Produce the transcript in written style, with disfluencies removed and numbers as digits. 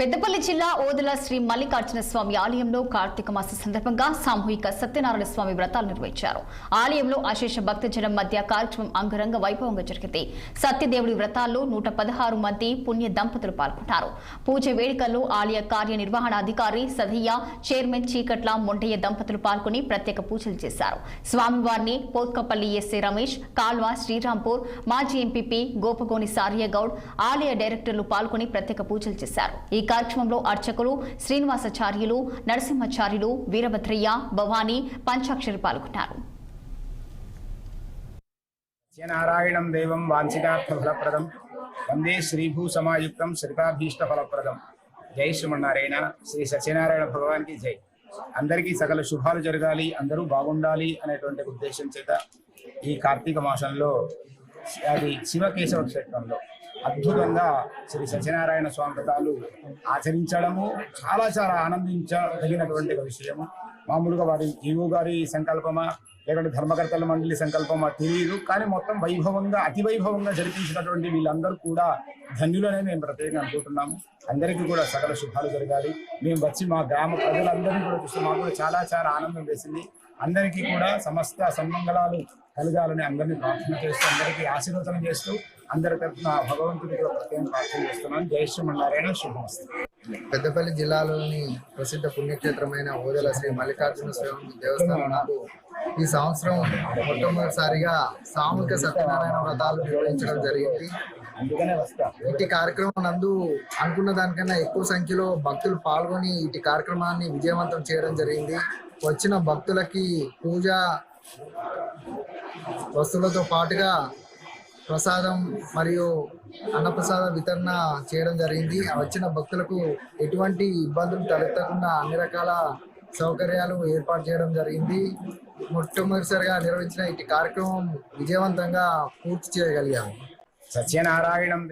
పెద్దపల్లి జిల్లా ఓదెల శ్రీ మల్లికార్జున స్వామి ఆలయంలో కార్తీక మాస సందర్భంగా సామూహిక సత్యనారాయణ స్వామి వ్రతాలు నిర్వహించారు. ఆలయంలో అశేష భక్తజనం మధ్య కార్యక్రమం అంగరంగ వైభవంగా జరిగింది. సత్యదేవుడి వ్రతాల్లో 116 మంది పుణ్య దంపతులు పాల్గొన్నారు. పూజ వేడుకల్లో ఆలయ కార్యనిర్వహణాధికారి సదయ్య, చైర్మన్ చీకట్ల మొండయ్య దంపతులు పాల్గొని ప్రత్యేక పూజలు చేశారు. స్వామివారిని పోత్కపల్లి ఎస్ఏ రమేష్, కాల్వ శ్రీరాంపూర్ మాజీ ఎంపీపీ గోపగోని సారియగౌడ్, ఆలయ డైరెక్టర్లు పాల్గొని ప్రత్యేక పూజలు చేశారు. ఈ కార్యక్రమంలో అర్చకులు శ్రీనివాసాచార్యులు, నరసింహాచార్యులు, వీరభద్రయ్య, భవానీ, పంచాక్షరి పాల్గొన్నారు. సత్యనారాయణం దేవం వాంఛితార్థఫలప్రదం వందే శ్రీభూ సమాయుక్తం శ్రితాభీష్టఫలప్రదం. జై శ్రీమన్నారాయణ. శ్రీ సత్యనారాయణ భగవాన్కి జై. అందరికీ సకల శుభాలు జరగాలి, అందరూ బాగుండాలి అనేటువంటి ఉద్దేశం చేత ఈ కార్తీక మాసంలో అది శివకేశవ క్షేత్రంలో అద్భుతంగా శ్రీ సత్యనారాయణ స్వామి వ్రతాలు ఆచరించడము చాలా చాలా ఆనందించదగినటువంటి విషయము. మామూలుగా వారి ఈవో గారి సంకల్పమా లేకుంటే ధర్మకర్తల మండలి సంకల్పమా తెలియదు, కానీ మొత్తం వైభవంగా అతి వైభవంగా జరిపించినటువంటి వీళ్ళందరూ కూడా ధన్యులనే మేము ప్రత్యేకంగా అనుకుంటున్నాము. అందరికీ కూడా సకల శుభాలు జరగాలి. మేము వచ్చి మా గ్రామ ప్రజలందరినీ కూడా చూస్తే మాకు కూడా చాలా చాలా ఆనందం వేసింది. అందరికీ కూడా సమస్త సన్మంగళాలు కలగాలని అందరినీ ప్రార్థన చేస్తూ, అందరికీ ఆశీర్వచనం చేస్తూ, అందరి తరఫున భగవంతుడికి ప్రత్యేక ప్రార్థన చేస్తున్నాను. జై శ్రీమన్నారాయణ. శుభమస్తు. పెద్దపల్లి జిల్లాలోని ప్రసిద్ధ పుణ్యక్షేత్రమైన ఓదెల శ్రీ మల్లికార్జున స్వామి దేవస్థానం ఈ సంవత్సరం మొట్టమొదటిసారిగా సామూహిక సత్యనారాయణ వ్రతాలు నిర్వహించడం జరిగింది. ఇటు కార్యక్రమం నందు అనుకున్న దానికన్నా ఎక్కువ సంఖ్యలో భక్తులు పాల్గొని ఇటు కార్యక్రమాన్ని విజయవంతం చేయడం జరిగింది. వచ్చిన భక్తులకి పూజ వస్తువులతో పాటుగా ప్రసాదం మరియు అన్నప్రసాద వితరణ చేయడం జరిగింది. వచ్చిన భక్తులకు ఎటువంటి ఇబ్బందులు తలెత్తకుండా అన్ని రకాల సౌకర్యాలు ఏర్పాటు చేయడం జరిగింది. మొట్టమొదటిసారిగా నిర్వహించిన ఇటు కార్యక్రమం విజయవంతంగా పూర్తి చేయగలిగాము. సత్యనారాయణం.